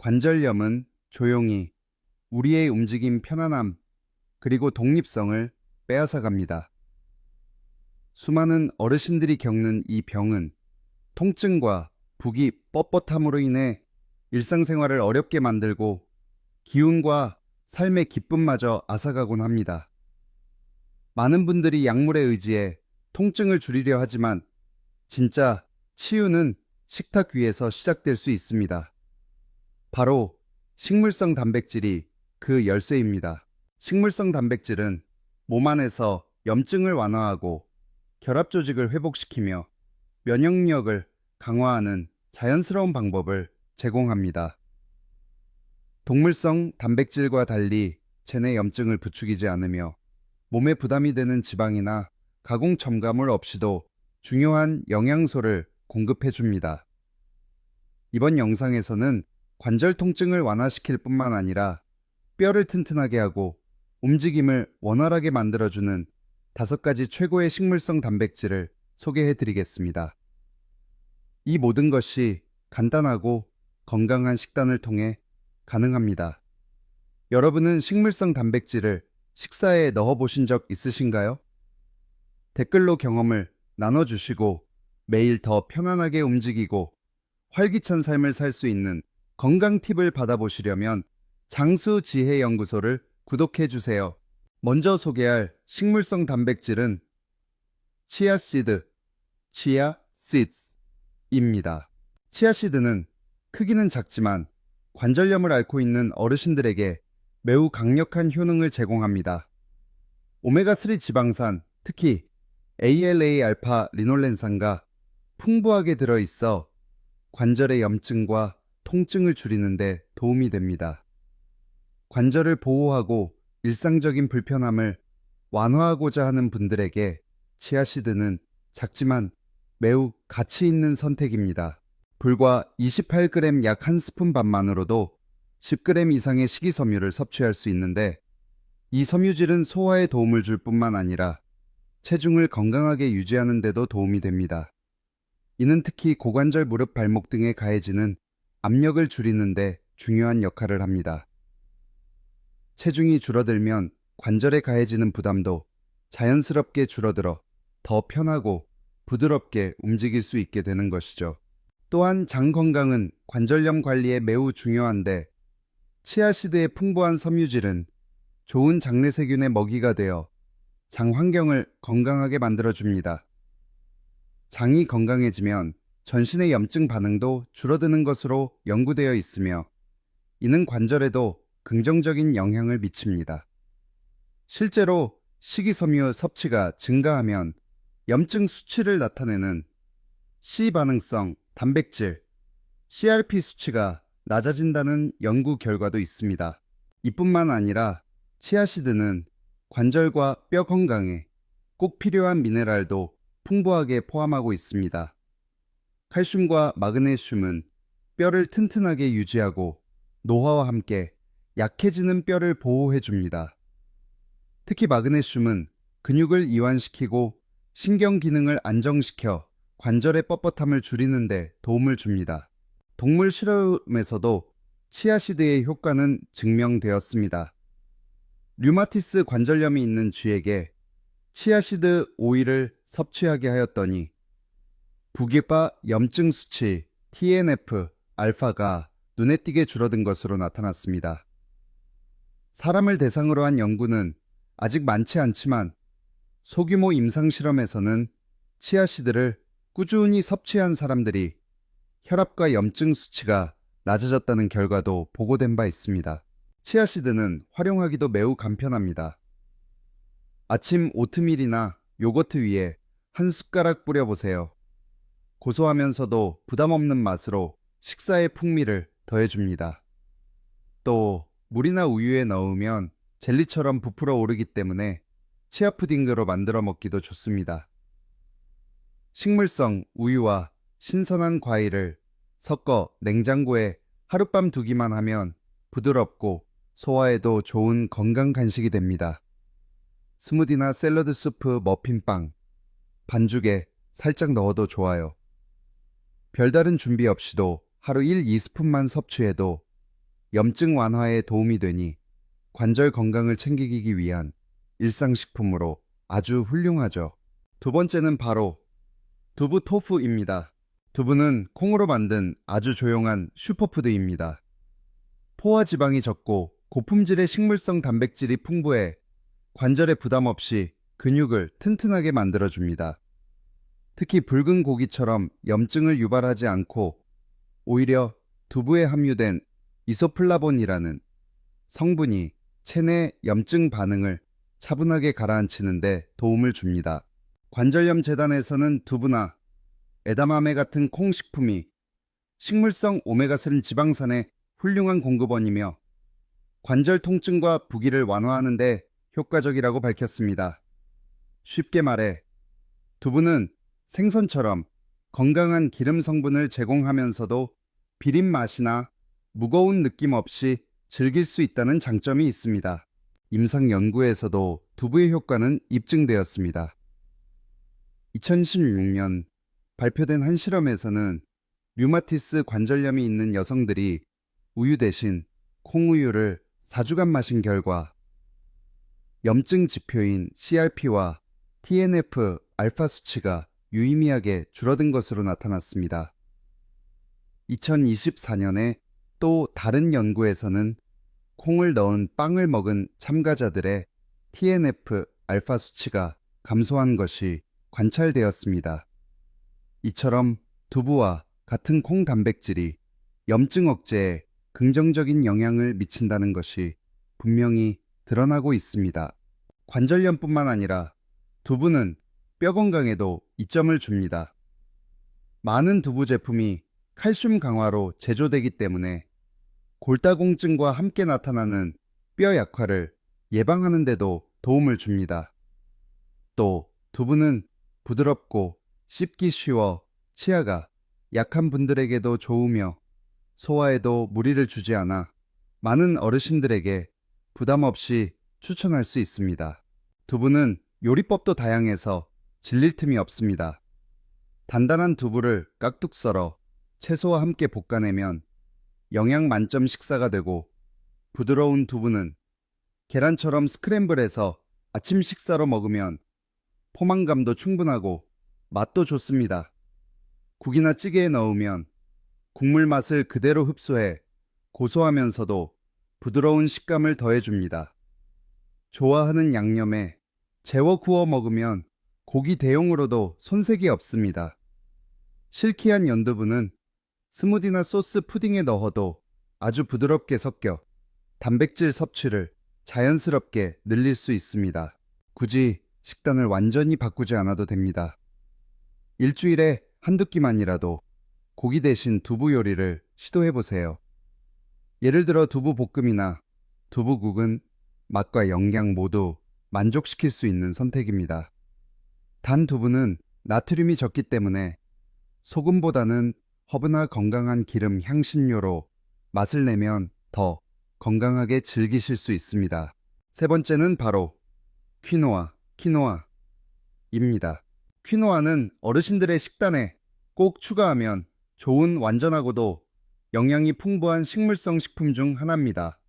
관절염은 조용히 우리의 움직임 편안함 그리고 독립성을 빼앗아갑니다. 수많은 어르신들이 겪는 이 병은 통증과 부기 뻣뻣함으로 인해 일상생활을 어렵게 만들고 기운과 삶의 기쁨마저 앗아가곤 합니다. 많은 분들이 약물에 의지해 통증을 줄이려 하지만 진짜 치유는 식탁 위에서 시작될 수 있습니다. 바로 식물성 단백질이 그 열쇠입니다. 식물성 단백질은 몸 안에서 염증을 완화하고 결합 조직을 회복시키며 면역력을 강화하는 자연스러운 방법을 제공합니다. 동물성 단백질과 달리 체내 염증을 부추기지 않으며 몸에 부담이 되는 지방이나 가공 첨가물 없이도 중요한 영양소를 공급해 줍니다. 이번 영상에서는 관절 통증을 완화시킬 뿐만 아니라 뼈를 튼튼하게 하고 움직임을 원활하게 만들어주는 5가지 최고의 식물성 단백질을 소개해 드리겠습니다. 이 모든 것이 간단하고 건강한 식단을 통해 가능합니다. 여러분은 식물성 단백질을 식사에 넣어보신 적 있으신가요? 댓글로 경험을 나눠주시고 매일 더 편안하게 움직이고 활기찬 삶을 살 수 있는 건강 팁을 받아보시려면 장수지혜연구소를 구독해주세요. 먼저 소개할 식물성 단백질은 치아씨드, 치아씨드입니다. 치아씨드는 크기는 작지만 관절염을 앓고 있는 어르신들에게 매우 강력한 효능을 제공합니다. 오메가3 지방산, 특히 ALA-알파 리놀렌산과 풍부하게 들어있어 관절의 염증과 통증을 줄이는 데 도움이 됩니다. 관절을 보호하고 일상적인 불편함을 완화하고자 하는 분들에게 치아씨드는 작지만 매우 가치 있는 선택입니다. 불과 28g 약 1스푼 반만으로도 10g 이상의 식이섬유를 섭취할 수 있는데 이 섬유질은 소화에 도움을 줄 뿐만 아니라 체중을 건강하게 유지하는 데도 도움이 됩니다. 이는 특히 고관절, 무릎, 발목 등에 가해지는 압력을 줄이는 데 중요한 역할을 합니다. 체중이 줄어들면 관절에 가해지는 부담도 자연스럽게 줄어들어 더 편하고 부드럽게 움직일 수 있게 되는 것이죠. 또한 장 건강은 관절염 관리에 매우 중요한데 치아씨드의 풍부한 섬유질은 좋은 장내세균의 먹이가 되어 장 환경을 건강하게 만들어줍니다. 장이 건강해지면 전신의 염증 반응도 줄어드는 것으로 연구되어 있으며 이는 관절에도 긍정적인 영향을 미칩니다. 실제로 식이섬유 섭취가 증가하면 염증 수치를 나타내는 C반응성 단백질, CRP 수치가 낮아진다는 연구 결과도 있습니다. 이뿐만 아니라 치아씨드는 관절과 뼈 건강에 꼭 필요한 미네랄도 풍부하게 포함하고 있습니다. 칼슘과 마그네슘은 뼈를 튼튼하게 유지하고 노화와 함께 약해지는 뼈를 보호해 줍니다. 특히 마그네슘은 근육을 이완시키고 신경 기능을 안정시켜 관절의 뻣뻣함을 줄이는 데 도움을 줍니다. 동물 실험에서도 치아씨드의 효과는 증명되었습니다. 류마티스 관절염이 있는 쥐에게 치아씨드 오일을 섭취하게 하였더니 부기파 염증 수치 TNF 알파가 눈에 띄게 줄어든 것으로 나타났습니다. 사람을 대상으로 한 연구는 아직 많지 않지만 소규모 임상 실험에서는 치아씨드를 꾸준히 섭취한 사람들이 혈압과 염증 수치가 낮아졌다는 결과도 보고된 바 있습니다. 치아씨드는 활용하기도 매우 간편합니다. 아침 오트밀이나 요거트 위에 한 숟가락 뿌려보세요. 고소하면서도 부담 없는 맛으로 식사의 풍미를 더해줍니다. 또 물이나 우유에 넣으면 젤리처럼 부풀어 오르기 때문에 치아 푸딩으로 만들어 먹기도 좋습니다. 식물성 우유와 신선한 과일을 섞어 냉장고에 하룻밤 두기만 하면 부드럽고 소화에도 좋은 건강 간식이 됩니다. 스무디나 샐러드 수프, 머핀빵, 반죽에 살짝 넣어도 좋아요. 별다른 준비 없이도 하루 1, 2스푼만 섭취해도 염증 완화에 도움이 되니 관절 건강을 챙기기 위한 일상식품으로 아주 훌륭하죠. 두 번째는 바로 두부 토푸입니다. 두부는 콩으로 만든 아주 조용한 슈퍼푸드입니다. 포화 지방이 적고 고품질의 식물성 단백질이 풍부해 관절에 부담 없이 근육을 튼튼하게 만들어줍니다. 특히 붉은 고기처럼 염증을 유발하지 않고 오히려 두부에 함유된 이소플라본이라는 성분이 체내 염증 반응을 차분하게 가라앉히는 데 도움을 줍니다. 관절염 재단에서는 두부나 에다마메 같은 콩 식품이 식물성 오메가3 지방산의 훌륭한 공급원이며 관절 통증과 부기를 완화하는 데 효과적이라고 밝혔습니다. 쉽게 말해 두부는 생선처럼 건강한 기름 성분을 제공하면서도 비린 맛이나 무거운 느낌 없이 즐길 수 있다는 장점이 있습니다. 임상 연구에서도 두부의 효과는 입증되었습니다. 2016년 발표된 한 실험에서는 류마티스 관절염이 있는 여성들이 우유 대신 콩우유를 4주간 마신 결과 염증 지표인 CRP와 TNF 알파 수치가 유의미하게 줄어든 것으로 나타났습니다. 2024년에 또 다른 연구에서는 콩을 넣은 빵을 먹은 참가자들의 TNF 알파 수치가 감소한 것이 관찰되었습니다. 이처럼 두부와 같은 콩 단백질이 염증 억제에 긍정적인 영향을 미친다는 것이 분명히 드러나고 있습니다. 관절염뿐만 아니라 두부는 뼈 건강에도 이점을 줍니다. 많은 두부 제품이 칼슘 강화로 제조되기 때문에 골다공증과 함께 나타나는 뼈 약화를 예방하는 데도 도움을 줍니다. 또 두부는 부드럽고 씹기 쉬워 치아가 약한 분들에게도 좋으며 소화에도 무리를 주지 않아 많은 어르신들에게 부담 없이 추천할 수 있습니다. 두부는 요리법도 다양해서 질릴 틈이 없습니다. 단단한 두부를 깍둑 썰어 채소와 함께 볶아내면 영양 만점 식사가 되고, 부드러운 두부는 계란처럼 스크램블해서 아침 식사로 먹으면 포만감도 충분하고 맛도 좋습니다. 국이나 찌개에 넣으면 국물 맛을 그대로 흡수해 고소하면서도 부드러운 식감을 더해줍니다. 좋아하는 양념에 재워 구워 먹으면 고기 대용으로도 손색이 없습니다. 실키한 연두부는 스무디나 소스 푸딩에 넣어도 아주 부드럽게 섞여 단백질 섭취를 자연스럽게 늘릴 수 있습니다. 굳이 식단을 완전히 바꾸지 않아도 됩니다. 일주일에 한두 끼만이라도 고기 대신 두부 요리를 시도해보세요. 예를 들어 두부 볶음이나 두부국은 맛과 영양 모두 만족시킬 수 있는 선택입니다. 단 두부는 나트륨이 적기 때문에 소금보다는 허브나 건강한 기름 향신료로 맛을 내면 더 건강하게 즐기실 수 있습니다. 세 번째는 바로 퀴노아입니다. 퀴노아는 어르신들의 식단에 꼭 추가하면 좋은 완전하고도 영양이 풍부한 식물성 식품 중 하나입니다.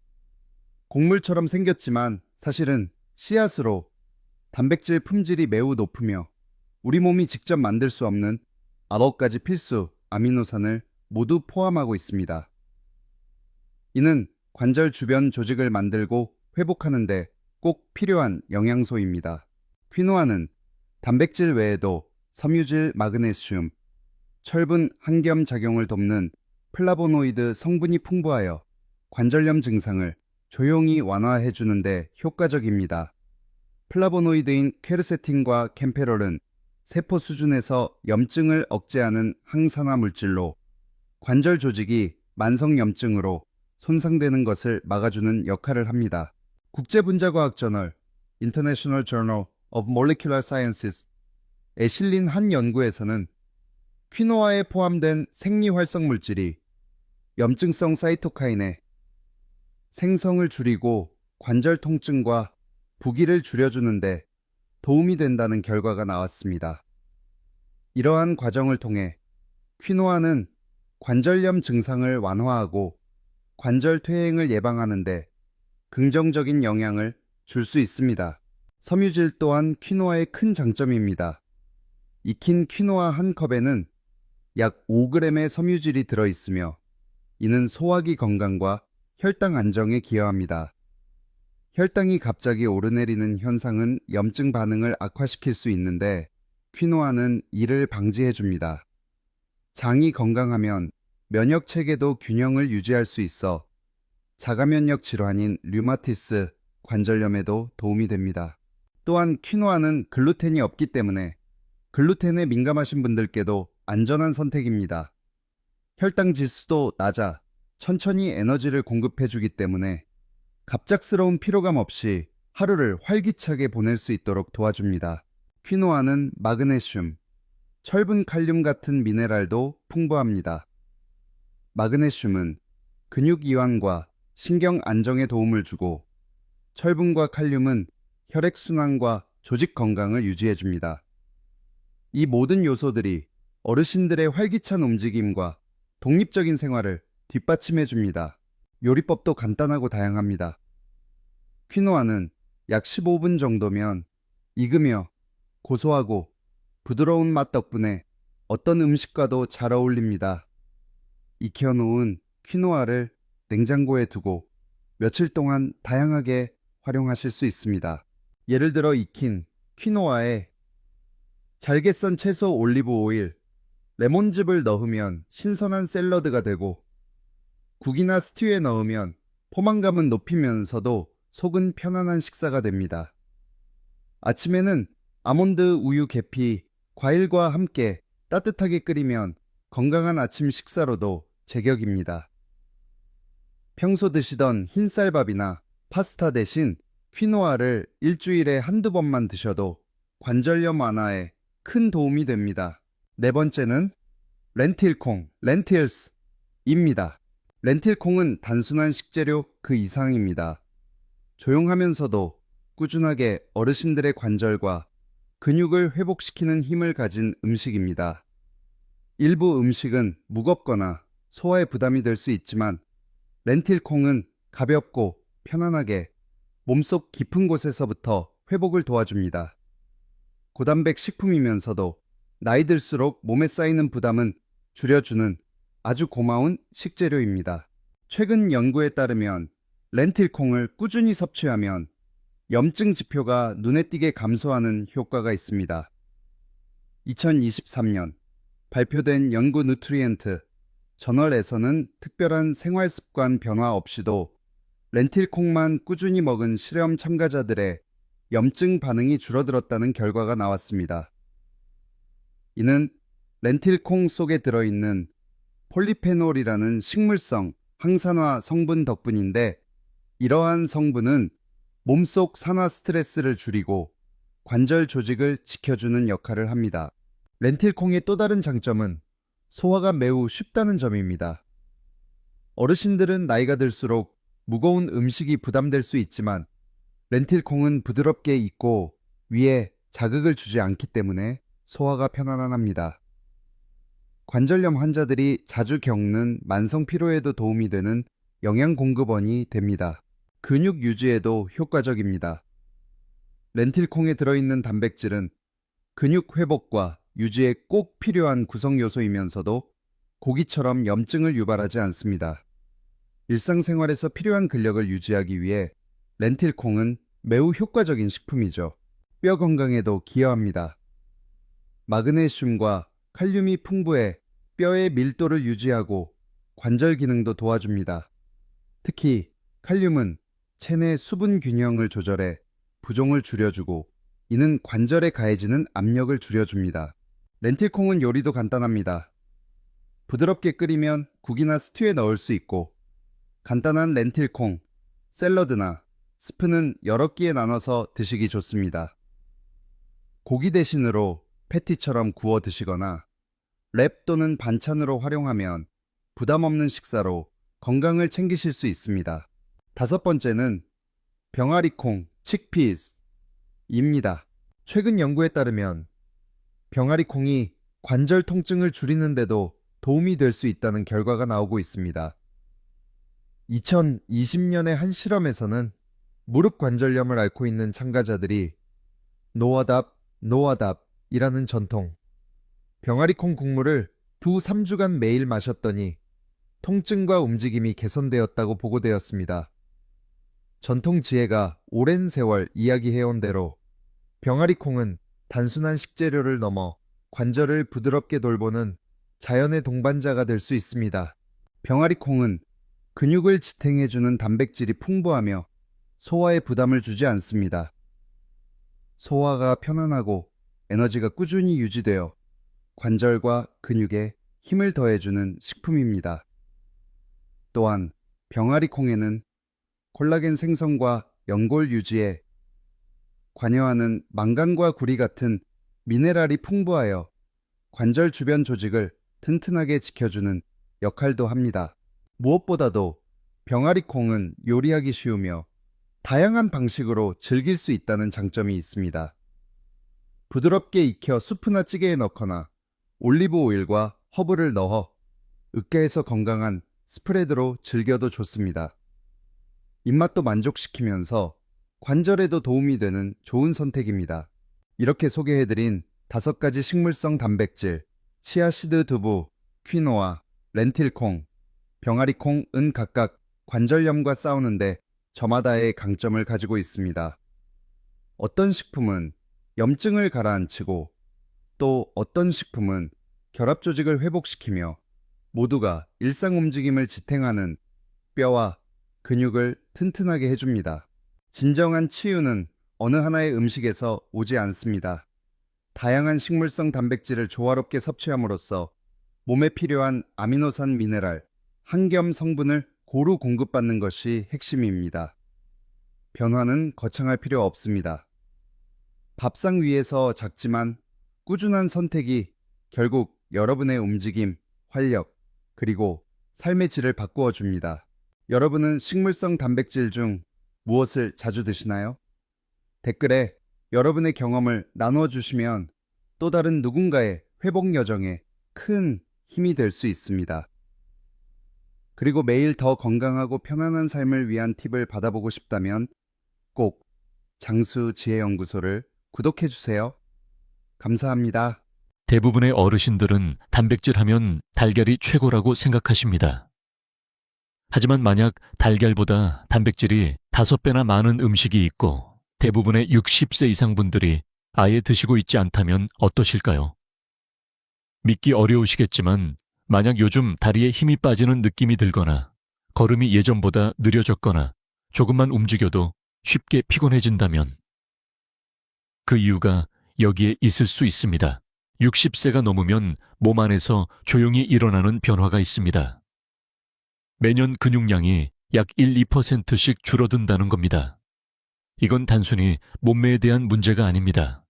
곡물처럼 생겼지만 사실은 씨앗으로 단백질 품질이 매우 높으며 우리 몸이 직접 만들 수 없는 9가지 필수 아미노산을 모두 포함하고 있습니다. 이는 관절 주변 조직을 만들고 회복하는 데 꼭 필요한 영양소입니다. 퀴노아는 단백질 외에도 섬유질, 마그네슘, 철분 항겸 작용을 돕는 플라보노이드 성분이 풍부하여 관절염 증상을 조용히 완화해 주는데 효과적입니다. 플라보노이드인 퀘르세틴과 캠페롤은 세포 수준에서 염증을 억제하는 항산화 물질로 관절 조직이 만성염증으로 손상되는 것을 막아주는 역할을 합니다. 국제분자과학 저널 International Journal of Molecular Sciences에 실린 한 연구에서는 퀴노아에 포함된 생리활성 물질이 염증성 사이토카인의 생성을 줄이고 관절 통증과 부기를 줄여주는데 도움이 된다는 결과가 나왔습니다. 이러한 과정을 통해 퀴노아는 관절염 증상을 완화하고 관절 퇴행을 예방하는 데 긍정적인 영향을 줄 수 있습니다. 섬유질 또한 퀴노아의 큰 장점입니다. 익힌 퀴노아 한 컵에는 약 5g의 섬유질이 들어있으며 이는 소화기 건강과 혈당 안정에 기여합니다. 혈당이 갑자기 오르내리는 현상은 염증 반응을 악화시킬 수 있는데 퀴노아는 이를 방지해줍니다. 장이 건강하면 면역 체계도 균형을 유지할 수 있어 자가면역 질환인 류마티스, 관절염에도 도움이 됩니다. 또한 퀴노아는 글루텐이 없기 때문에 글루텐에 민감하신 분들께도 안전한 선택입니다. 혈당 지수도 낮아 천천히 에너지를 공급해주기 때문에 갑작스러운 피로감 없이 하루를 활기차게 보낼 수 있도록 도와줍니다. 퀴노아는 마그네슘, 철분, 칼륨 같은 미네랄도 풍부합니다. 마그네슘은 근육 이완과 신경 안정에 도움을 주고 철분과 칼륨은 혈액순환과 조직 건강을 유지해줍니다. 이 모든 요소들이 어르신들의 활기찬 움직임과 독립적인 생활을 뒷받침해줍니다. 요리법도 간단하고 다양합니다. 퀴노아는 약 15분 정도면 익으며 고소하고 부드러운 맛 덕분에 어떤 음식과도 잘 어울립니다. 익혀놓은 퀴노아를 냉장고에 두고 며칠 동안 다양하게 활용하실 수 있습니다. 예를 들어 익힌 퀴노아에 잘게 썬 채소, 올리브 오일, 레몬즙을 넣으면 신선한 샐러드가 되고 국이나 스튜에 넣으면 포만감은 높이면서도 속은 편안한 식사가 됩니다. 아침에는 아몬드, 우유, 계피, 과일과 함께 따뜻하게 끓이면 건강한 아침 식사로도 제격입니다. 평소 드시던 흰쌀밥이나 파스타 대신 퀴노아를 일주일에 한두 번만 드셔도 관절염 완화에 큰 도움이 됩니다. 네 번째는 렌틸콩, 렌틸스입니다. 렌틸콩은 단순한 식재료 그 이상입니다. 조용하면서도 꾸준하게 어르신들의 관절과 근육을 회복시키는 힘을 가진 음식입니다. 일부 음식은 무겁거나 소화에 부담이 될 수 있지만 렌틸콩은 가볍고 편안하게 몸속 깊은 곳에서부터 회복을 도와줍니다. 고단백 식품이면서도 나이 들수록 몸에 쌓이는 부담은 줄여주는 아주 고마운 식재료입니다. 최근 연구에 따르면 렌틸콩을 꾸준히 섭취하면 염증 지표가 눈에 띄게 감소하는 효과가 있습니다. 2023년 발표된 연구 누트리엔트 저널에서는 특별한 생활 습관 변화 없이도 렌틸콩만 꾸준히 먹은 실험 참가자들의 염증 반응이 줄어들었다는 결과가 나왔습니다. 이는 렌틸콩 속에 들어있는 폴리페놀이라는 식물성 항산화 성분 덕분인데 이러한 성분은 몸속 산화 스트레스를 줄이고 관절 조직을 지켜주는 역할을 합니다. 렌틸콩의 또 다른 장점은 소화가 매우 쉽다는 점입니다. 어르신들은 나이가 들수록 무거운 음식이 부담될 수 있지만 렌틸콩은 부드럽게 익고 위에 자극을 주지 않기 때문에 소화가 편안합니다. 관절염 환자들이 자주 겪는 만성 피로에도 도움이 되는 영양 공급원이 됩니다. 근육 유지에도 효과적입니다. 렌틸콩에 들어있는 단백질은 근육 회복과 유지에 꼭 필요한 구성 요소이면서도 고기처럼 염증을 유발하지 않습니다. 일상생활에서 필요한 근력을 유지하기 위해 렌틸콩은 매우 효과적인 식품이죠. 뼈 건강에도 기여합니다. 마그네슘과 칼륨이 풍부해 뼈의 밀도를 유지하고 관절 기능도 도와줍니다. 특히 칼륨은 체내 수분 균형을 조절해 부종을 줄여주고 이는 관절에 가해지는 압력을 줄여줍니다. 렌틸콩은 요리도 간단합니다. 부드럽게 끓이면 국이나 스튜에 넣을 수 있고 간단한 렌틸콩, 샐러드나 스프는 여러 끼에 나눠서 드시기 좋습니다. 고기 대신으로 패티처럼 구워 드시거나 랩 또는 반찬으로 활용하면 부담 없는 식사로 건강을 챙기실 수 있습니다. 다섯 번째는 병아리콩, 칙피스입니다. 최근 연구에 따르면 병아리콩이 관절 통증을 줄이는 데도 도움이 될 수 있다는 결과가 나오고 있습니다. 2020년의 한 실험에서는 무릎 관절염을 앓고 있는 참가자들이 노화답, 노화답이라는 전통 병아리콩 국물을 2~3주간 매일 마셨더니 통증과 움직임이 개선되었다고 보고되었습니다. 전통 지혜가 오랜 세월 이야기해온 대로 병아리콩은 단순한 식재료를 넘어 관절을 부드럽게 돌보는 자연의 동반자가 될 수 있습니다. 병아리콩은 근육을 지탱해주는 단백질이 풍부하며 소화에 부담을 주지 않습니다. 소화가 편안하고 에너지가 꾸준히 유지되어 관절과 근육에 힘을 더해주는 식품입니다. 또한 병아리콩에는 콜라겐 생성과 연골 유지에 관여하는 망간과 구리 같은 미네랄이 풍부하여 관절 주변 조직을 튼튼하게 지켜주는 역할도 합니다. 무엇보다도 병아리콩은 요리하기 쉬우며 다양한 방식으로 즐길 수 있다는 장점이 있습니다. 부드럽게 익혀 수프나 찌개에 넣거나 올리브 오일과 허브를 넣어 으깨해서 건강한 스프레드로 즐겨도 좋습니다. 입맛도 만족시키면서 관절에도 도움이 되는 좋은 선택입니다. 이렇게 소개해드린 5가지 식물성 단백질, 치아씨드 두부, 퀴노아, 렌틸콩, 병아리콩은 각각 관절염과 싸우는데 저마다의 강점을 가지고 있습니다. 어떤 식품은 염증을 가라앉히고 또 어떤 식품은 결합 조직을 회복시키며 모두가 일상 움직임을 지탱하는 뼈와 근육을 튼튼하게 해줍니다. 진정한 치유는 어느 하나의 음식에서 오지 않습니다. 다양한 식물성 단백질을 조화롭게 섭취함으로써 몸에 필요한 아미노산 미네랄, 한겸 성분을 고루 공급받는 것이 핵심입니다. 변화는 거창할 필요 없습니다. 밥상 위에서 작지만 꾸준한 선택이 결국 여러분의 움직임, 활력, 그리고 삶의 질을 바꾸어 줍니다. 여러분은 식물성 단백질 중 무엇을 자주 드시나요? 댓글에 여러분의 경험을 나누어 주시면 또 다른 누군가의 회복 여정에 큰 힘이 될 수 있습니다. 그리고 매일 더 건강하고 편안한 삶을 위한 팁을 받아보고 싶다면 꼭 장수지혜연구소를 구독해 주세요. 감사합니다. 대부분의 어르신들은 단백질 하면 달걀이 최고라고 생각하십니다. 하지만 만약 달걀보다 단백질이 5배나 많은 음식이 있고 대부분의 60세 이상 분들이 아예 드시고 있지 않다면 어떠실까요? 믿기 어려우시겠지만 만약 요즘 다리에 힘이 빠지는 느낌이 들거나 걸음이 예전보다 느려졌거나 조금만 움직여도 쉽게 피곤해진다면 그 이유가 여기에 있을 수 있습니다. 60세가 넘으면 몸 안에서 조용히 일어나는 변화가 있습니다. 매년 근육량이 약 1~2%씩 줄어든다는 겁니다. 이건 단순히 몸매에 대한 문제가 아닙니다.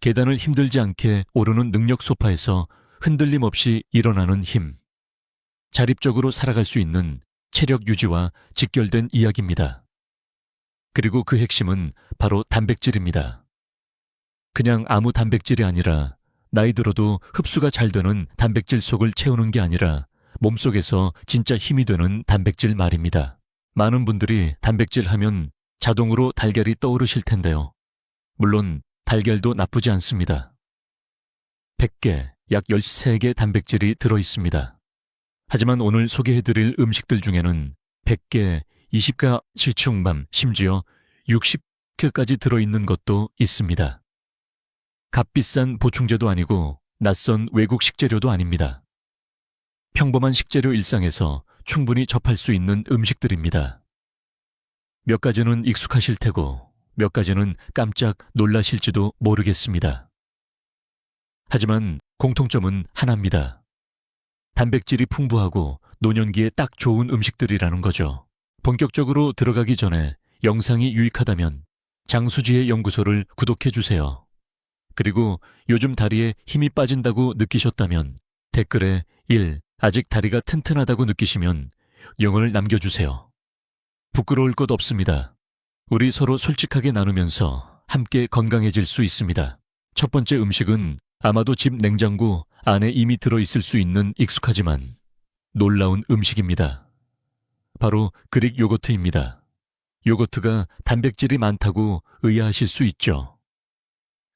계단을 힘들지 않게 오르는 능력 소파에서 흔들림 없이 일어나는 힘, 자립적으로 살아갈 수 있는 체력 유지와 직결된 이야기입니다. 그리고 그 핵심은 바로 단백질입니다. 그냥 아무 단백질이 아니라 나이 들어도 흡수가 잘 되는 단백질 속을 채우는 게 아니라 몸속에서 진짜 힘이 되는 단백질 말입니다. 많은 분들이 단백질 하면 자동으로 달걀이 떠오르실 텐데요. 물론 달걀도 나쁘지 않습니다. 100개, 약 13개 단백질이 들어있습니다. 하지만 오늘 소개해드릴 음식들 중에는 100개, 20가지 중반, 심지어 60개까지 들어있는 것도 있습니다. 값비싼 보충제도 아니고 낯선 외국 식재료도 아닙니다. 평범한 식재료 일상에서 충분히 접할 수 있는 음식들입니다. 몇 가지는 익숙하실 테고 몇 가지는 깜짝 놀라실지도 모르겠습니다. 하지만 공통점은 하나입니다. 단백질이 풍부하고 노년기에 딱 좋은 음식들이라는 거죠. 본격적으로 들어가기 전에 영상이 유익하다면 장수지혜 연구소를 구독해주세요. 그리고 요즘 다리에 힘이 빠진다고 느끼셨다면 댓글에 1. 아직 다리가 튼튼하다고 느끼시면 영어를 남겨주세요. 부끄러울 것 없습니다. 우리 서로 솔직하게 나누면서 함께 건강해질 수 있습니다. 첫 번째 음식은 아마도 집 냉장고 안에 이미 들어있을 수 있는 익숙하지만 놀라운 음식입니다. 바로 그릭 요거트입니다. 요거트가 단백질이 많다고 의아하실 수 있죠.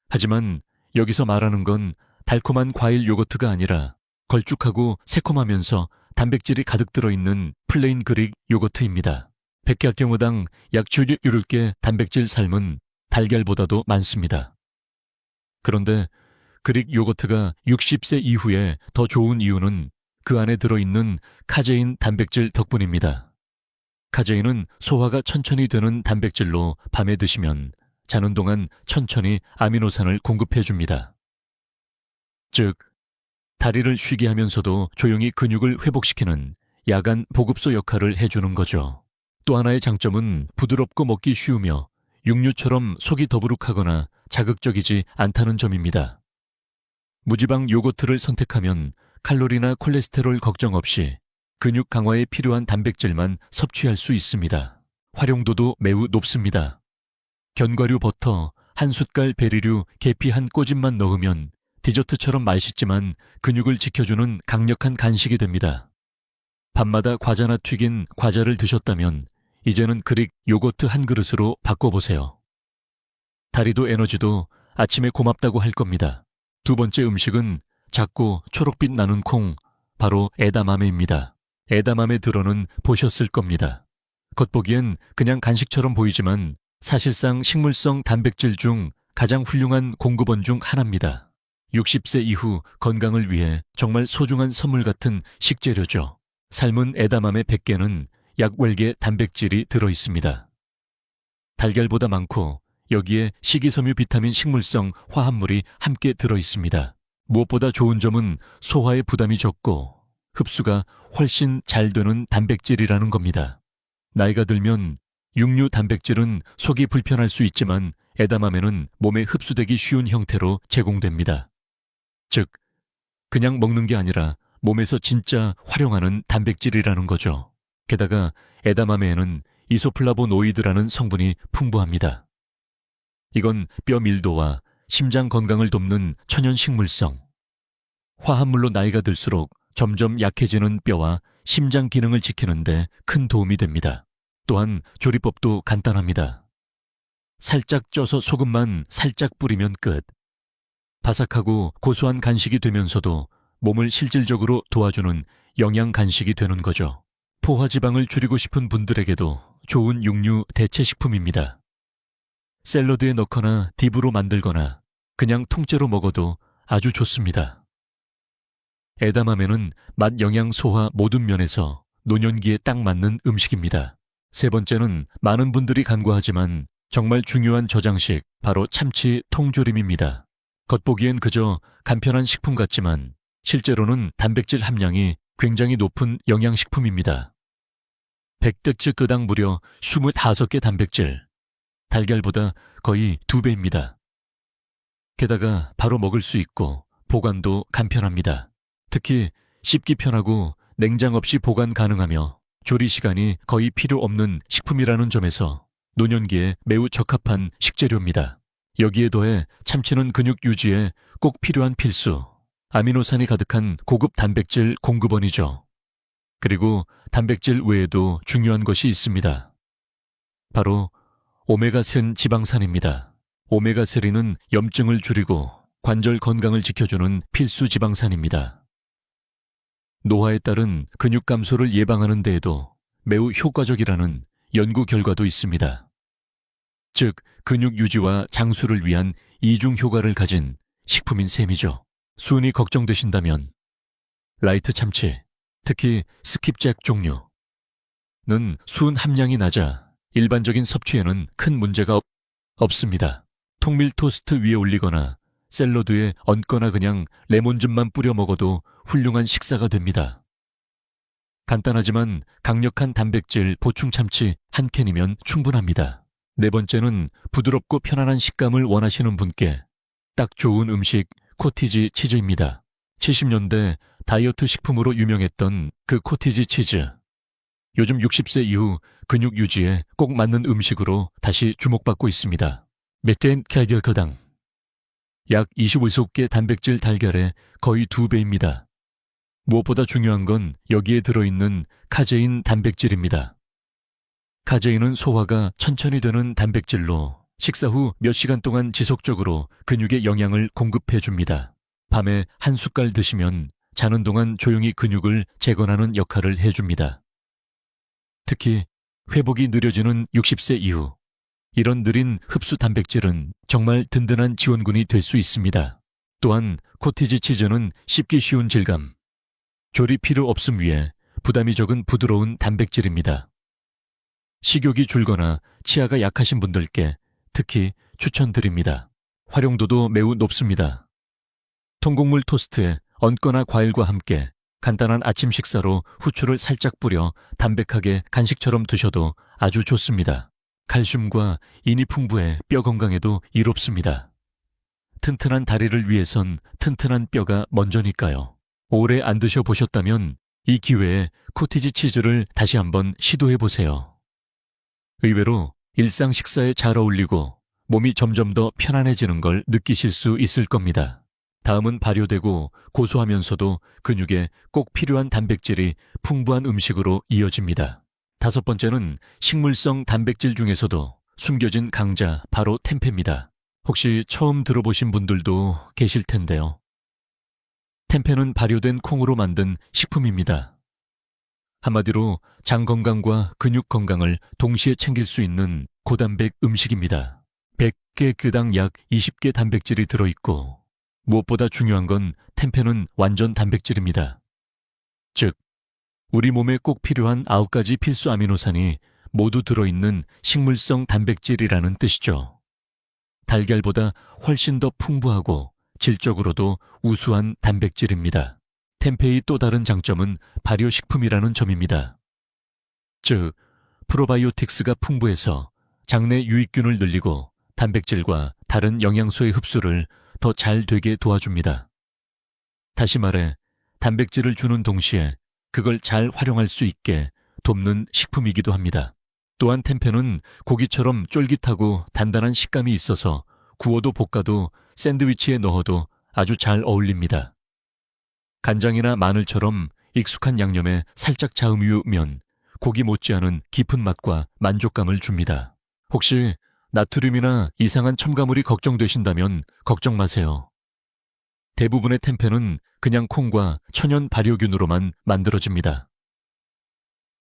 하지만 여기서 말하는 건 달콤한 과일 요거트가 아니라 걸쭉하고 새콤하면서 단백질이 가득 들어있는 플레인 그릭 요거트입니다. 100갓경우당 약 7개 단백질 삶은 달걀보다도 많습니다. 그런데 그릭 요거트가 60세 이후에 더 좋은 이유는 그 안에 들어있는 카제인 단백질 덕분입니다. 카제인은 소화가 천천히 되는 단백질로 밤에 드시면 자는 동안 천천히 아미노산을 공급해줍니다. 즉, 다리를 쉬게 하면서도 조용히 근육을 회복시키는 야간 보급소 역할을 해주는 거죠. 또 하나의 장점은 부드럽고 먹기 쉬우며 육류처럼 속이 더부룩하거나 자극적이지 않다는 점입니다. 무지방 요거트를 선택하면 칼로리나 콜레스테롤 걱정 없이 근육 강화에 필요한 단백질만 섭취할 수 있습니다. 활용도도 매우 높습니다. 견과류 버터, 한 숟갈 베리류, 계피 한 꼬집만 넣으면 디저트처럼 맛있지만 근육을 지켜주는 강력한 간식이 됩니다. 밤마다 과자나 튀긴 과자를 드셨다면 이제는 그릭 요거트 한 그릇으로 바꿔보세요. 다리도 에너지도 아침에 고맙다고 할 겁니다. 두 번째 음식은 작고 초록빛 나는 콩, 바로 에다마메입니다. 에다마메 들어는 보셨을 겁니다. 겉보기엔 그냥 간식처럼 보이지만 사실상 식물성 단백질 중 가장 훌륭한 공급원 중 하나입니다. 60세 이후 건강을 위해 정말 소중한 선물 같은 식재료죠. 삶은 에다마메 100개는 약월계 단백질이 들어있습니다. 달걀보다 많고 여기에 식이섬유 비타민 식물성 화합물이 함께 들어있습니다. 무엇보다 좋은 점은 소화에 부담이 적고 흡수가 훨씬 잘 되는 단백질이라는 겁니다. 나이가 들면 육류 단백질은 속이 불편할 수 있지만 에다마메는 몸에 흡수되기 쉬운 형태로 제공됩니다. 즉, 그냥 먹는 게 아니라 몸에서 진짜 활용하는 단백질이라는 거죠. 게다가 에다마메에는 이소플라보노이드라는 성분이 풍부합니다. 이건 뼈 밀도와 심장 건강을 돕는 천연 식물성. 화합물로 나이가 들수록 점점 약해지는 뼈와 심장 기능을 지키는데 큰 도움이 됩니다. 또한 조리법도 간단합니다. 살짝 쪄서 소금만 살짝 뿌리면 끝. 바삭하고 고소한 간식이 되면서도 몸을 실질적으로 도와주는 영양 간식이 되는 거죠. 포화지방을 줄이고 싶은 분들에게도 좋은 육류 대체 식품입니다. 샐러드에 넣거나 딥으로 만들거나 그냥 통째로 먹어도 아주 좋습니다. 에다마메는 맛, 영양, 소화 모든 면에서 노년기에 딱 맞는 음식입니다. 세 번째는 많은 분들이 간과하지만 정말 중요한 저장식, 바로 참치 통조림입니다. 겉보기엔 그저 간편한 식품 같지만 실제로는 단백질 함량이 굉장히 높은 영양식품입니다. 100득 그당 무려 25개 단백질, 달걀보다 거의 2배입니다. 게다가 바로 먹을 수 있고 보관도 간편합니다. 특히 씹기 편하고 냉장 없이 보관 가능하며 조리 시간이 거의 필요 없는 식품이라는 점에서 노년기에 매우 적합한 식재료입니다. 여기에 더해 참치는 근육 유지에 꼭 필요한 필수, 아미노산이 가득한 고급 단백질 공급원이죠. 그리고 단백질 외에도 중요한 것이 있습니다. 바로 오메가3 지방산입니다. 오메가3는 염증을 줄이고 관절 건강을 지켜주는 필수 지방산입니다. 노화에 따른 근육 감소를 예방하는 데에도 매우 효과적이라는 연구 결과도 있습니다. 즉, 근육 유지와 장수를 위한 이중 효과를 가진 식품인 셈이죠. 수은이 걱정되신다면 라이트 참치, 특히 스킵잭 종류는 수은 함량이 낮아 일반적인 섭취에는 큰 문제가 없습니다. 통밀 토스트 위에 올리거나 샐러드에 얹거나 그냥 레몬즙만 뿌려 먹어도 훌륭한 식사가 됩니다. 간단하지만 강력한 단백질 보충 참치 한 캔이면 충분합니다. 네 번째는 부드럽고 편안한 식감을 원하시는 분께 딱 좋은 음식 코티지 치즈입니다. 70년대 다이어트 식품으로 유명했던 그 코티지 치즈. 요즘 60세 이후 근육 유지에 꼭 맞는 음식으로 다시 주목받고 있습니다. 메텐 칼리어커당 약 25개 단백질 달걀의 거의 2배입니다. 무엇보다 중요한 건 여기에 들어있는 카제인 단백질입니다. 카제인은 소화가 천천히 되는 단백질로 식사 후 몇 시간 동안 지속적으로 근육에 영양을 공급해 줍니다. 밤에 한 숟갈 드시면 자는 동안 조용히 근육을 재건하는 역할을 해줍니다. 특히 회복이 느려지는 60세 이후 이런 느린 흡수 단백질은 정말 든든한 지원군이 될 수 있습니다. 또한 코티지 치즈는 씹기 쉬운 질감, 조리 필요 없음 위에 부담이 적은 부드러운 단백질입니다. 식욕이 줄거나 치아가 약하신 분들께 특히 추천드립니다. 활용도도 매우 높습니다. 통곡물 토스트에 얹거나 과일과 함께 간단한 아침 식사로 후추를 살짝 뿌려 담백하게 간식처럼 드셔도 아주 좋습니다. 칼슘과 인이 풍부해 뼈 건강에도 이롭습니다. 튼튼한 다리를 위해선 튼튼한 뼈가 먼저니까요. 오래 안 드셔보셨다면 이 기회에 코티지 치즈를 다시 한번 시도해보세요. 의외로 일상 식사에 잘 어울리고 몸이 점점 더 편안해지는 걸 느끼실 수 있을 겁니다. 다음은 발효되고 고소하면서도 근육에 꼭 필요한 단백질이 풍부한 음식으로 이어집니다. 다섯 번째는 식물성 단백질 중에서도 숨겨진 강자 바로 템페입니다. 혹시 처음 들어보신 분들도 계실 텐데요. 템페는 발효된 콩으로 만든 식품입니다. 한마디로 장 건강과 근육 건강을 동시에 챙길 수 있는 고단백 음식입니다. 100개 그당 약 20개 단백질이 들어있고 무엇보다 중요한 건 템페는 완전 단백질입니다. 즉, 우리 몸에 꼭 필요한 9가지 필수 아미노산이 모두 들어있는 식물성 단백질이라는 뜻이죠. 달걀보다 훨씬 더 풍부하고 질적으로도 우수한 단백질입니다. 템페의 또 다른 장점은 발효식품이라는 점입니다. 즉, 프로바이오틱스가 풍부해서 장내 유익균을 늘리고 단백질과 다른 영양소의 흡수를 더 잘 되게 도와줍니다. 다시 말해, 단백질을 주는 동시에 그걸 잘 활용할 수 있게 돕는 식품이기도 합니다. 또한 템페는 고기처럼 쫄깃하고 단단한 식감이 있어서 구워도 볶아도 샌드위치에 넣어도 아주 잘 어울립니다. 간장이나 마늘처럼 익숙한 양념에 살짝 자음유면 고기 못지않은 깊은 맛과 만족감을 줍니다. 혹시 나트륨이나 이상한 첨가물이 걱정되신다면 걱정 마세요. 대부분의 템페는 그냥 콩과 천연 발효균으로만 만들어집니다.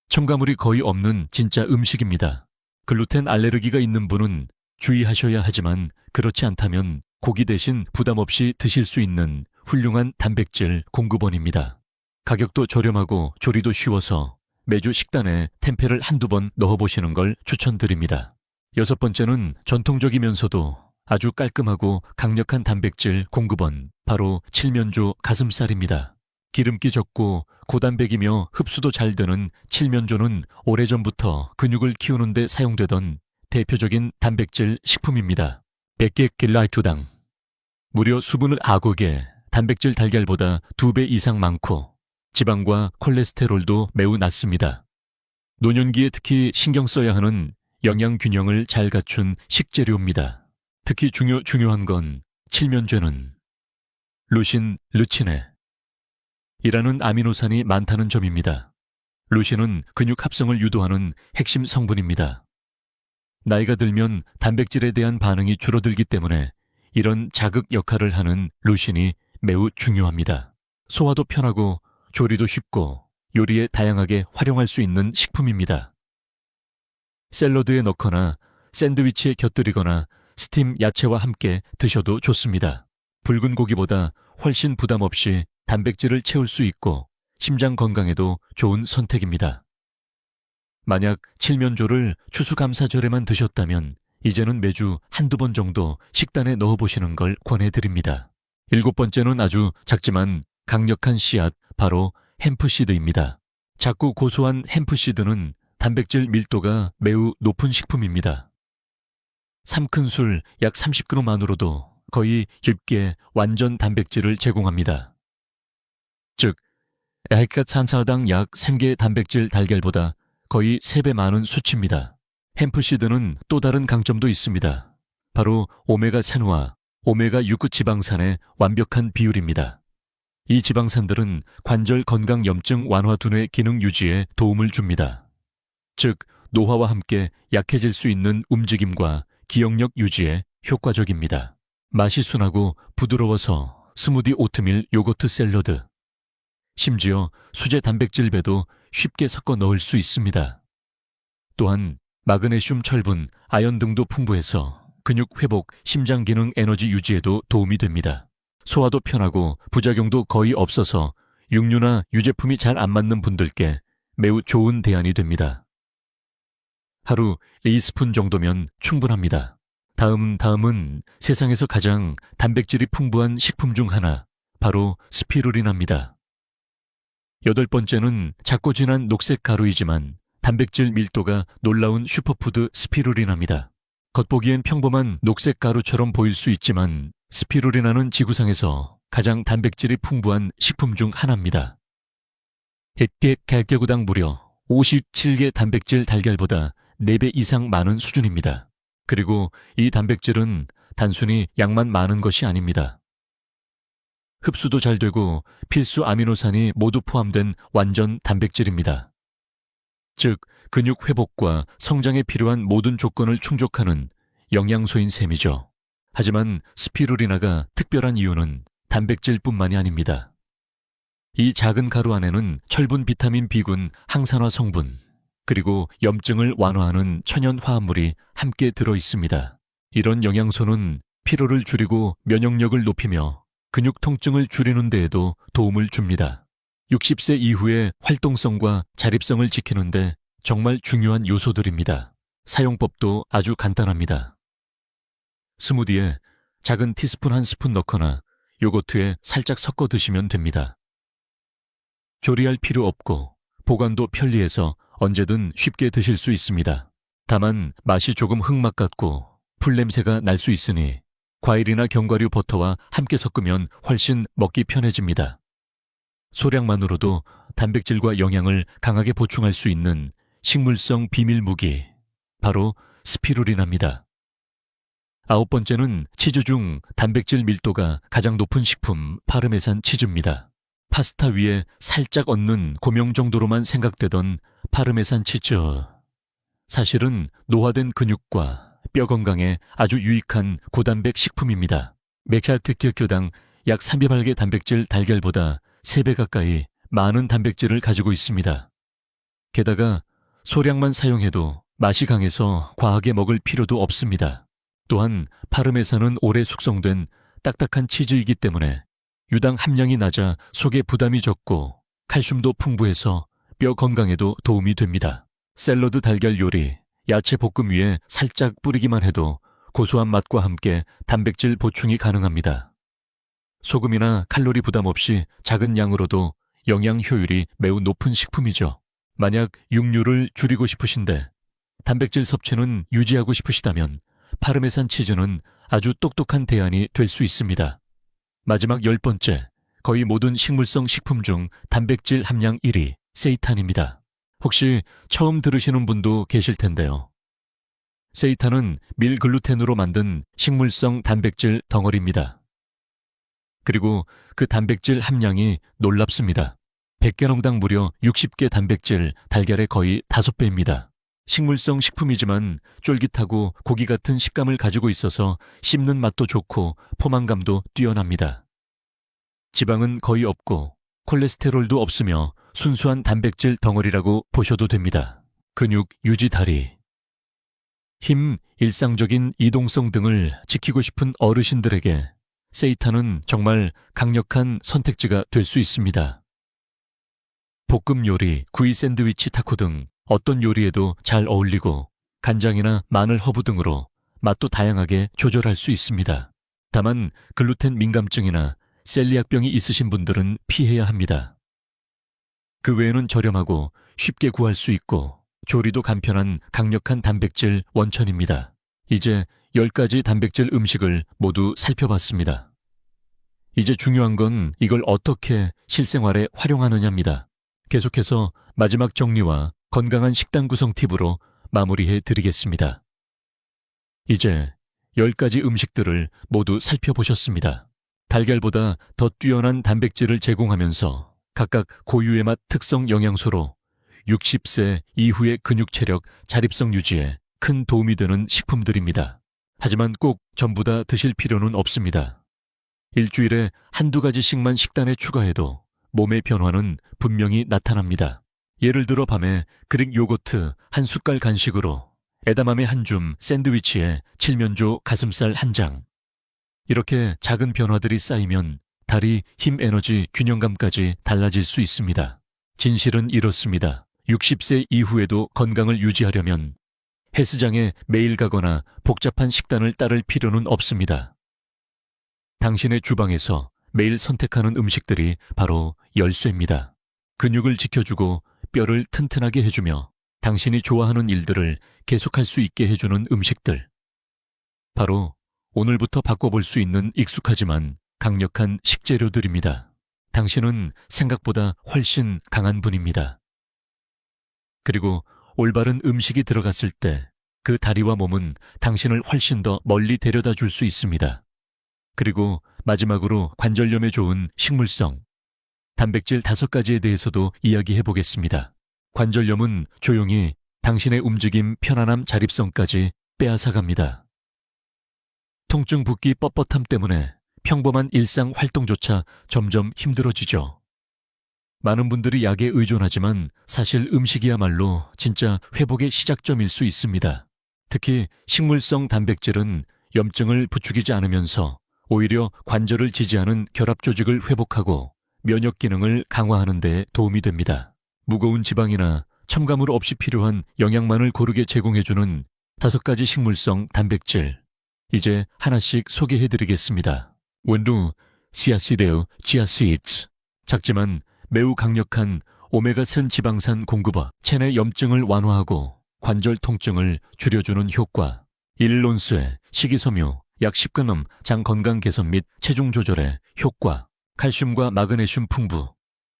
첨가물이 거의 없는 진짜 음식입니다. 글루텐 알레르기가 있는 분은 주의하셔야 하지만 그렇지 않다면 고기 대신 부담 없이 드실 수 있는 훌륭한 단백질 공급원입니다. 가격도 저렴하고 조리도 쉬워서 매주 식단에 템페를 한두 번 넣어보시는 걸 추천드립니다. 여섯 번째는 전통적이면서도 아주 깔끔하고 강력한 단백질 공급원, 바로 칠면조 가슴살입니다. 기름기 적고 고단백이며 흡수도 잘 되는 칠면조는 오래전부터 근육을 키우는 데 사용되던 대표적인 단백질 식품입니다. 100개 킬라이투당 무려 수분을 악하게 단백질 달걀보다 2배 이상 많고 지방과 콜레스테롤도 매우 낮습니다. 노년기에 특히 신경 써야 하는 영양 균형을 잘 갖춘 식재료입니다. 특히 중요한 건 칠면조는 루신, 르치네 이라는 아미노산이 많다는 점입니다. 루신은 근육 합성을 유도하는 핵심 성분입니다. 나이가 들면 단백질에 대한 반응이 줄어들기 때문에 이런 자극 역할을 하는 루신이 매우 중요합니다. 소화도 편하고 조리도 쉽고 요리에 다양하게 활용할 수 있는 식품입니다. 샐러드에 넣거나 샌드위치에 곁들이거나 스팀 야채와 함께 드셔도 좋습니다. 붉은 고기보다 훨씬 부담 없이 단백질을 채울 수 있고 심장 건강에도 좋은 선택입니다. 만약 칠면조를 추수감사절에만 드셨다면 이제는 매주 한두 번 정도 식단에 넣어보시는 걸 권해드립니다. 일곱 번째는 아주 작지만 강력한 씨앗, 바로 햄프시드입니다. 작고 고소한 햄프시드는 단백질 밀도가 매우 높은 식품입니다. 3큰술 약 30g만으로도 거의 10개 완전 단백질을 제공합니다. 즉, 에이카찬사당 약 3개 단백질 달걀보다 거의 3배 많은 수치입니다. 햄프시드는 또 다른 강점도 있습니다. 바로 오메가3와 오메가6 지방산의 완벽한 비율입니다. 이 지방산들은 관절 건강 염증 완화 두뇌 기능 유지에 도움을 줍니다. 즉, 노화와 함께 약해질 수 있는 움직임과 기억력 유지에 효과적입니다. 맛이 순하고 부드러워서 스무디 오트밀 요거트 샐러드. 심지어 수제 단백질배도 쉽게 섞어 넣을 수 있습니다. 또한 마그네슘, 철분, 아연 등도 풍부해서 근육 회복, 심장 기능, 에너지 유지에도 도움이 됩니다. 소화도 편하고 부작용도 거의 없어서 육류나 유제품이 잘 안 맞는 분들께 매우 좋은 대안이 됩니다. 하루 2스푼 정도면 충분합니다. 다음은 세상에서 가장 단백질이 풍부한 식품 중 하나, 바로 스피루리나입니다. 8번째는 작고 진한 녹색 가루이지만 단백질 밀도가 놀라운 슈퍼푸드 스피루리나입니다. 겉보기엔 평범한 녹색 가루처럼 보일 수 있지만 스피루리나는 지구상에서 가장 단백질이 풍부한 식품 중 하나입니다. 100개 개개구당 무려 57개 단백질 달걀보다 4배 이상 많은 수준입니다. 그리고 이 단백질은 단순히 양만 많은 것이 아닙니다. 흡수도 잘 되고 필수 아미노산이 모두 포함된 완전 단백질입니다. 즉, 근육 회복과 성장에 필요한 모든 조건을 충족하는 영양소인 셈이죠. 하지만 스피루리나가 특별한 이유는 단백질뿐만이 아닙니다. 이 작은 가루 안에는 철분, 비타민 B군, 항산화 성분, 그리고 염증을 완화하는 천연 화합물이 함께 들어 있습니다. 이런 영양소는 피로를 줄이고 면역력을 높이며 근육 통증을 줄이는 데에도 도움을 줍니다. 60세 이후의 활동성과 자립성을 지키는데 정말 중요한 요소들입니다. 사용법도 아주 간단합니다. 스무디에 작은 티스푼 1스푼 넣거나 요거트에 살짝 섞어 드시면 됩니다. 조리할 필요 없고 보관도 편리해서 언제든 쉽게 드실 수 있습니다. 다만 맛이 조금 흙맛 같고 풀냄새가 날 수 있으니 과일이나 견과류, 버터와 함께 섞으면 훨씬 먹기 편해집니다. 소량만으로도 단백질과 영양을 강하게 보충할 수 있는 식물성 비밀 무기, 바로 스피루리나입니다. 9번째는 치즈 중 단백질 밀도가 가장 높은 식품 파르메산 치즈입니다. 파스타 위에 살짝 얹는 고명 정도로만 생각되던 파르메산 치즈. 사실은 노화된 근육과 뼈 건강에 아주 유익한 고단백 식품입니다. 메카테키교당 약 300알개 단백질 달걀보다 3배 가까이 많은 단백질을 가지고 있습니다. 게다가 소량만 사용해도 맛이 강해서 과하게 먹을 필요도 없습니다. 또한 파르메산은 오래 숙성된 딱딱한 치즈이기 때문에 유당 함량이 낮아 속에 부담이 적고 칼슘도 풍부해서 뼈 건강에도 도움이 됩니다. 샐러드 달걀 요리, 야채 볶음 위에 살짝 뿌리기만 해도 고소한 맛과 함께 단백질 보충이 가능합니다. 소금이나 칼로리 부담 없이 작은 양으로도 영양 효율이 매우 높은 식품이죠. 만약 육류를 줄이고 싶으신데 단백질 섭취는 유지하고 싶으시다면 파르메산 치즈는 아주 똑똑한 대안이 될 수 있습니다. 마지막 10번째, 거의 모든 식물성 식품 중 단백질 함량 1위, 세이탄입니다. 혹시 처음 들으시는 분도 계실 텐데요. 세이탄은 밀글루텐으로 만든 식물성 단백질 덩어리입니다. 그리고 그 단백질 함량이 놀랍습니다. 100개 농당 무려 60개 단백질, 달걀의 거의 5배입니다. 식물성 식품이지만 쫄깃하고 고기 같은 식감을 가지고 있어서 씹는 맛도 좋고 포만감도 뛰어납니다. 지방은 거의 없고 콜레스테롤도 없으며 순수한 단백질 덩어리라고 보셔도 됩니다. 근육 유지 다리, 힘, 일상적인 이동성 등을 지키고 싶은 어르신들에게 세이탄은 정말 강력한 선택지가 될 수 있습니다. 볶음 요리, 구이 샌드위치, 타코 등 어떤 요리에도 잘 어울리고 간장이나 마늘, 허브 등으로 맛도 다양하게 조절할 수 있습니다. 다만 글루텐 민감증이나 셀리악병이 있으신 분들은 피해야 합니다. 그 외에는 저렴하고 쉽게 구할 수 있고 조리도 간편한 강력한 단백질 원천입니다. 이제 10가지 단백질 음식을 모두 살펴봤습니다. 이제 중요한 건 이걸 어떻게 실생활에 활용하느냐입니다. 계속해서 마지막 정리와 건강한 식단 구성 팁으로 마무리해 드리겠습니다. 이제 10가지 음식들을 모두 살펴보셨습니다. 달걀보다 더 뛰어난 단백질을 제공하면서 각각 고유의 맛 특성 영양소로 60세 이후의 근육 체력, 자립성 유지에 큰 도움이 되는 식품들입니다. 하지만 꼭 전부 다 드실 필요는 없습니다. 일주일에 한두 가지씩만 식단에 추가해도 몸의 변화는 분명히 나타납니다. 예를 들어 밤에 그릭 요거트 한 숟갈 간식으로 에다마메 한 줌, 샌드위치에 칠면조 가슴살 한 장. 이렇게 작은 변화들이 쌓이면 다리, 힘, 에너지, 균형감까지 달라질 수 있습니다. 진실은 이렇습니다. 60세 이후에도 건강을 유지하려면 헬스장에 매일 가거나 복잡한 식단을 따를 필요는 없습니다. 당신의 주방에서 매일 선택하는 음식들이 바로 열쇠입니다. 근육을 지켜주고 뼈를 튼튼하게 해주며 당신이 좋아하는 일들을 계속할 수 있게 해주는 음식들. 바로 오늘부터 바꿔볼 수 있는 익숙하지만 강력한 식재료들입니다. 당신은 생각보다 훨씬 강한 분입니다. 그리고 올바른 음식이 들어갔을 때 그 다리와 몸은 당신을 훨씬 더 멀리 데려다 줄 수 있습니다. 그리고 마지막으로 관절염에 좋은 식물성, 단백질 5가지에 대해서도 이야기해 보겠습니다. 관절염은 조용히 당신의 움직임, 편안함, 자립성까지 빼앗아갑니다. 통증, 붓기, 뻣뻣함 때문에 평범한 일상 활동조차 점점 힘들어지죠. 많은 분들이 약에 의존하지만 사실 음식이야말로 진짜 회복의 시작점일 수 있습니다. 특히 식물성 단백질은 염증을 부추기지 않으면서 오히려 관절을 지지하는 결합 조직을 회복하고 면역 기능을 강화하는 데 도움이 됩니다. 무거운 지방이나 첨가물 없이 필요한 영양만을 고르게 제공해주는 5가지 식물성 단백질. 이제 하나씩 소개해드리겠습니다. 원두, 씨앗시데우, 치아시드스. 작지만 매우 강력한 오메가3 지방산 공급와 체내 염증을 완화하고 관절 통증을 줄여주는 효과. 일론스의 식이섬유, 약 10g 장 건강 개선 및 체중 조절에 효과. 칼슘과 마그네슘 풍부.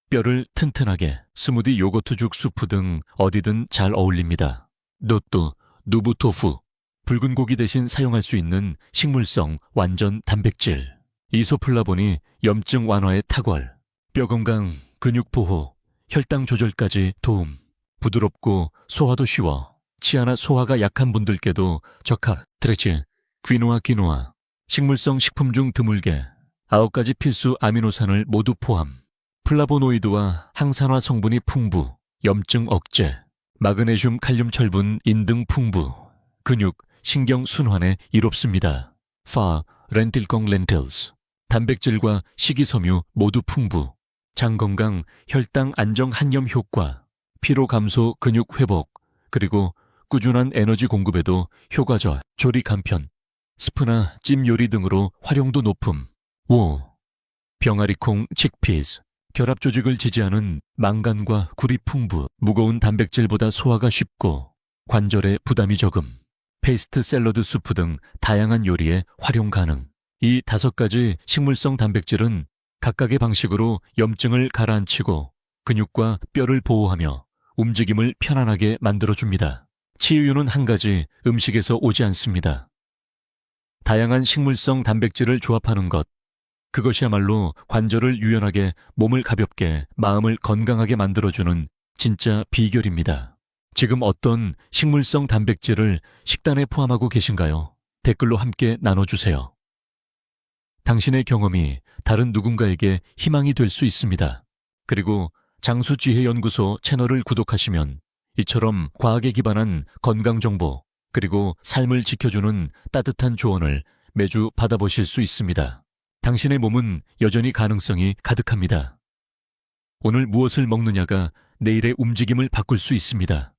뼈를 튼튼하게. 스무디, 요거트죽, 수프 등 어디든 잘 어울립니다. 노또, 누부토fu. 붉은 고기 대신 사용할 수 있는 식물성 완전 단백질. 이소플라본이 염증 완화에 탁월. 뼈 건강, 근육 보호, 혈당 조절까지 도움. 부드럽고 소화도 쉬워. 치아나 소화가 약한 분들께도 적합. 트레치, 귀노아, 식물성 식품 중 드물게 9가지 필수 아미노산을 모두 포함. 플라보노이드와 항산화 성분이 풍부. 염증 억제. 마그네슘, 칼륨, 철분, 인 등 풍부. 근육, 신경 순환에 이롭습니다. 렌틸콩 렌틸스. 단백질과 식이섬유 모두 풍부. 장 건강, 혈당 안정, 한염 효과. 피로 감소, 근육 회복. 그리고 꾸준한 에너지 공급에도 효과적. 조리 간편. 스프나 찜 요리 등으로 활용도 높음. 병아리콩, 칙피스. 결합 조직을 지지하는 망간과 구리 풍부. 무거운 단백질보다 소화가 쉽고 관절에 부담이 적음. 페이스트, 샐러드, 수프 등 다양한 요리에 활용 가능. 이 5가지 식물성 단백질은 각각의 방식으로 염증을 가라앉히고 근육과 뼈를 보호하며 움직임을 편안하게 만들어줍니다. 치유는 한 가지 음식에서 오지 않습니다. 다양한 식물성 단백질을 조합하는 것. 그것이야말로 관절을 유연하게, 몸을 가볍게, 마음을 건강하게 만들어주는 진짜 비결입니다. 지금 어떤 식물성 단백질을 식단에 포함하고 계신가요? 댓글로 함께 나눠주세요. 당신의 경험이 다른 누군가에게 희망이 될 수 있습니다. 그리고 장수지혜연구소 채널을 구독하시면 이처럼 과학에 기반한 건강정보 그리고 삶을 지켜주는 따뜻한 조언을 매주 받아보실 수 있습니다. 당신의 몸은 여전히 가능성이 가득합니다. 오늘 무엇을 먹느냐가 내일의 움직임을 바꿀 수 있습니다.